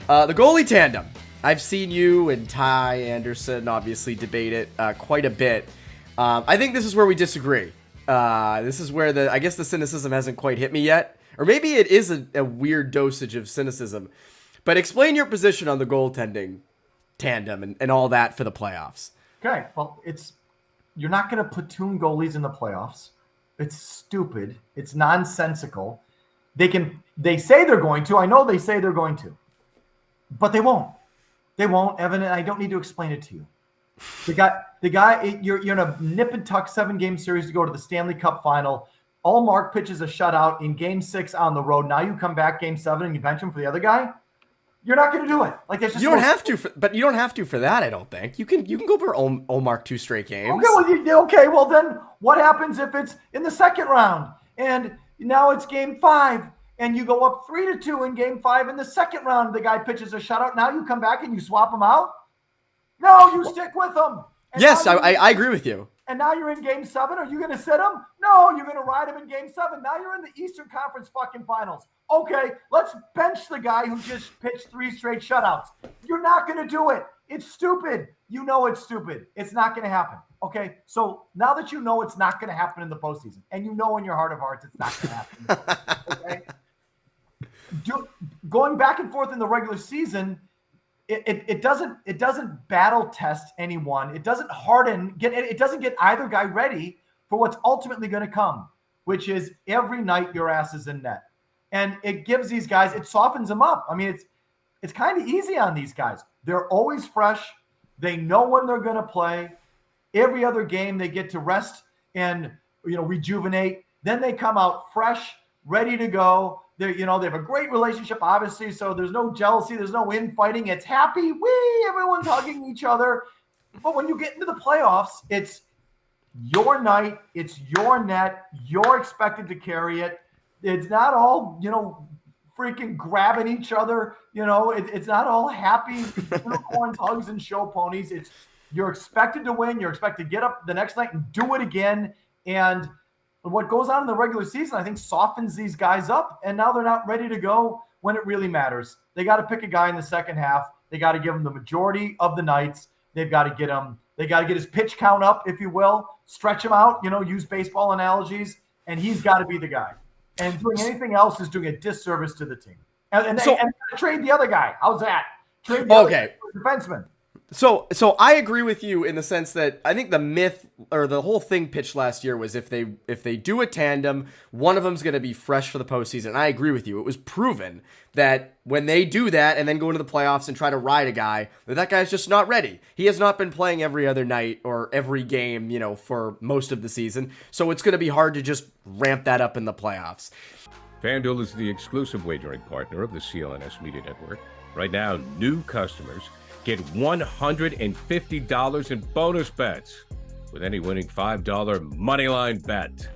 The goalie tandem. I've seen you and Ty Anderson obviously debate it quite a bit. I think this is where we disagree. This is where I guess the cynicism hasn't quite hit me yet. Or maybe it is a weird dosage of cynicism. But explain your position on the goaltending tandem and all that for the playoffs. Okay, well, you're not going to platoon goalies in the playoffs. It's stupid. It's nonsensical. They say they're going to. I know they say they're going to. But they won't. They won't, Evan, and I don't need to explain it to you. The guy, you're in a nip and tuck 7-game series to go to the Stanley Cup final. Ullmark pitches a shutout in Game 6 on the road. Now you come back Game 7 and you bench him for the other guy. You're not going to do it. Like that's just you don't have to, but you don't have to for that. I don't think you can go for Ullmark 2 straight games. Okay, well then what happens if it's in the second round and now it's Game 5 and you go up 3-2 in Game 5 in the second round? The guy pitches a shutout. Now you come back and you swap him out. No, you stick with him. And yes, I agree with you. And now you're in Game 7. Are you going to sit him? No, you're going to ride him in Game 7. Now you're in the Eastern Conference fucking Finals. Okay, let's bench the guy who just pitched 3 straight shutouts. You're not going to do it. It's stupid. You know it's stupid. It's not going to happen. Okay, so now that you know it's not going to happen in the postseason, and you know in your heart of hearts it's not going to happen. Okay, going back and forth in the regular season. It doesn't battle test anyone. It doesn't it doesn't get either guy ready for what's ultimately going to come, which is every night your ass is in net. And it gives these guys, it softens them up. I mean, it's kind of easy on these guys. They're always fresh. They know when they're going to play. Every other game they get to rest and rejuvenate. Then they come out fresh, ready to go. They have a great relationship, obviously, so there's no jealousy, there's no infighting. It's happy. Everyone's hugging each other. But when you get into the playoffs, it's your night, it's your net, you're expected to carry it. It's not all, freaking grabbing each other. It's not all happy unicorns, hugs, and show ponies. You're expected to win. You're expected to get up the next night and do it again. And what goes on in the regular season, I think, softens these guys up, and now they're not ready to go when it really matters. They got to pick a guy in the second half. They got to give him the majority of the nights. They've got to get him. They got to get his pitch count up, if you will, stretch him out. Use baseball analogies, and he's got to be the guy. And doing anything else is doing a disservice to the team. And trade the other guy. How's that? Trade the other guy for defenseman. So I agree with you in the sense that I think the myth or the whole thing pitched last year was if they do a tandem, one of them's going to be fresh for the postseason. I agree with you. It was proven that when they do that and then go into the playoffs and try to ride a guy, that guy's just not ready. He has not been playing every other night or every game, for most of the season. So it's going to be hard to just ramp that up in the playoffs. FanDuel is the exclusive wagering partner of the CLNS Media Network. Right now, new customers get $150 in bonus bets with any winning $5 moneyline bet.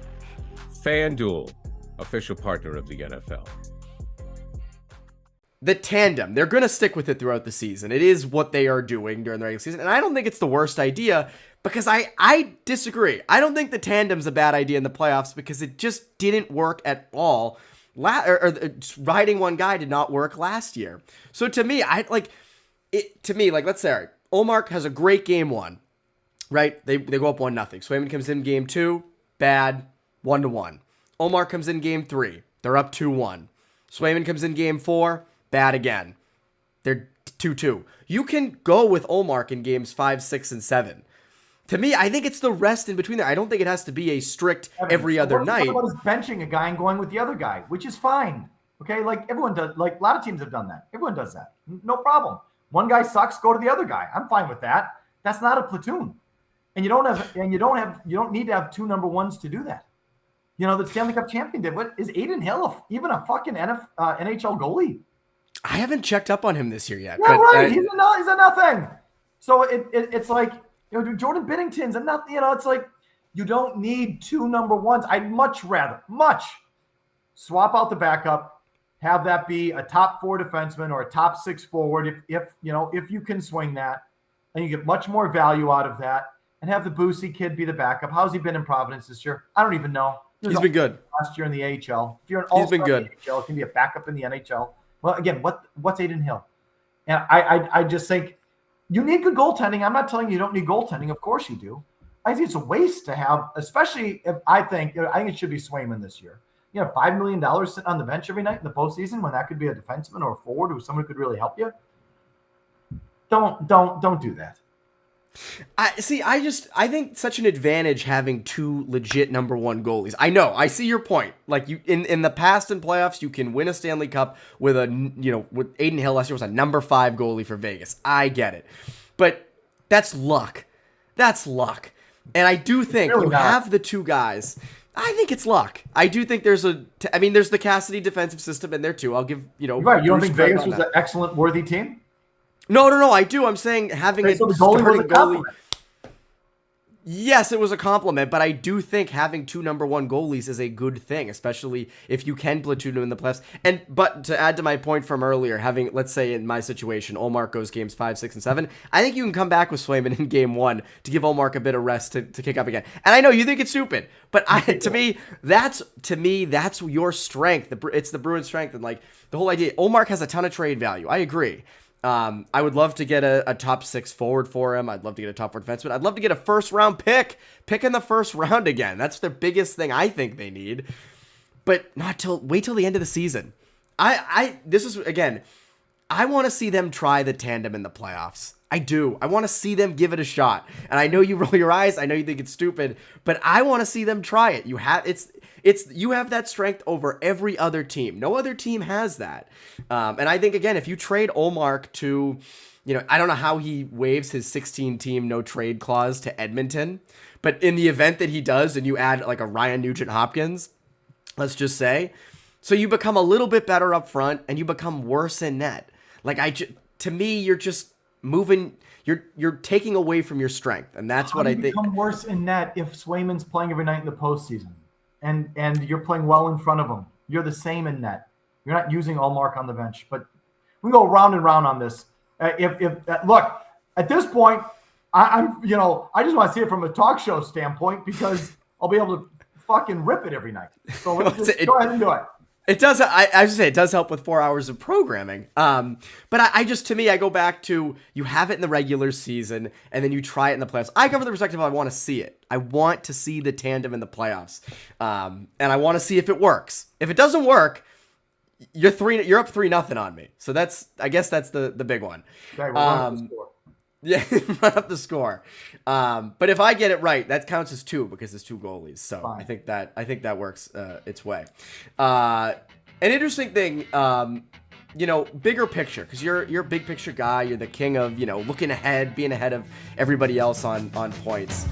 FanDuel, official partner of the NFL. The tandem, they're going to stick with it throughout the season. It is what they are doing during the regular season. And I don't think it's the worst idea because I disagree. I don't think the tandem's a bad idea in the playoffs because it just didn't work at all. Riding one guy did not work last year. So to me, let's say, all right, Ullmark has a great game 1, right? They go up 1-0. Swayman comes in game 2, bad, 1-1. Ullmark comes in game 3, they're up 2-1. Swayman comes in game 4, bad again. They're 2-2. You can go with Ullmark in games 5, 6, and 7. To me, I think it's the rest in between there. I don't think it has to be a strict every other night. What about benching a guy and going with the other guy, which is fine. Okay, like everyone does. Like a lot of teams have done that. Everyone does that. No problem. One guy sucks, go to the other guy. I'm fine with that. That's not a platoon. And you don't need to have 2 number ones to do that. The Stanley Cup champion did. What is Aiden Hill even a fucking NHL goalie? I haven't checked up on him this year yet. Yeah, right. He's a nothing. So it's like, Jordan Binnington's a nothing. It's like you don't need 2 number ones. I'd much rather swap out the backup. Have that be a top 4 defenseman or a top 6 forward if you can swing that, and you get much more value out of that, and have the Boosie kid be the backup. How's he been in Providence this year? I don't even know. He's been good. Last year in the AHL. If you're an all-star in the AHL, it can be a backup in the NHL. Well, again, what's Aiden Hill? And I just think you need good goaltending. I'm not telling you don't need goaltending. Of course you do. I think it's a waste to have, especially if I think it should be Swayman this year. $5 million sitting on the bench every night in the postseason when that could be a defenseman or a forward who someone could really help you. Don't do that. I think such an advantage having two legit number one goalies. I know, I see your point. Like you in the past in playoffs, you can win a Stanley Cup with with Aiden Hill last year was a number 5 goalie for Vegas. I get it, but that's luck. That's luck, and I do think really you have the two guys. I think it's luck. I do think there's there's the Cassidy defensive system in there too. I'll give right. You don't think Vegas was an excellent, worthy team? No, I do. I'm saying having a starting goalie. Yes, it was a compliment, but I do think having two number one goalies is a good thing, especially if you can platoon them in the playoffs. But to add to my point from earlier, having, let's say in my situation, Ullmark goes games 5, 6, and 7, I think you can come back with Swayman in game 1 to give Ullmark a bit of rest to kick up again. And I know you think it's stupid, but to me that's your strength. It's the Bruins' strength, and like the whole idea. Ullmark has a ton of trade value. I agree. I would love to get a top 6 forward for him. I'd love to get a top 4 defenseman. I'd love to get a first round pick in the first round again. That's the biggest thing I think they need. But wait till the end of the season. I want to see them try the tandem in the playoffs. I do. I want to see them give it a shot. And I know you roll your eyes. I know you think it's stupid, but I want to see them try it. You have that strength over every other team. No other team has that. And I think, again, if you trade Ullmark to, I don't know how he waives his 16-team no-trade clause to Edmonton, but in the event that he does and you add like a Ryan Nugent-Hopkins, let's just say, so you become a little bit better up front and you become worse in net. Like, to me, you're just moving... You're taking away from your strength, and that's what I think. Become worse in net if Swayman's playing every night in the postseason. And you're playing well in front of them. You're the same in net. You're not using Ullmark on the bench. But we go round and round on this. Look, at this point, I just want to see it from a talk show standpoint because I'll be able to fucking rip it every night. So let's just go ahead and do it. It does. I should say it does help with 4 hours of programming. But to me, I go back to you have it in the regular season and then you try it in the playoffs. I come from the perspective of I want to see it. I want to see the tandem in the playoffs, and I want to see if it works. If it doesn't work, you're up 3-0 on me. So I guess that's the big one. Okay, we'll run up the score. Yeah, run up the score. But if I get it right, that counts as 2 because it's 2 goalies. So fine. I think that works its way. An interesting thing, bigger picture, because you're a big picture guy. You're the king of looking ahead, being ahead of everybody else on points.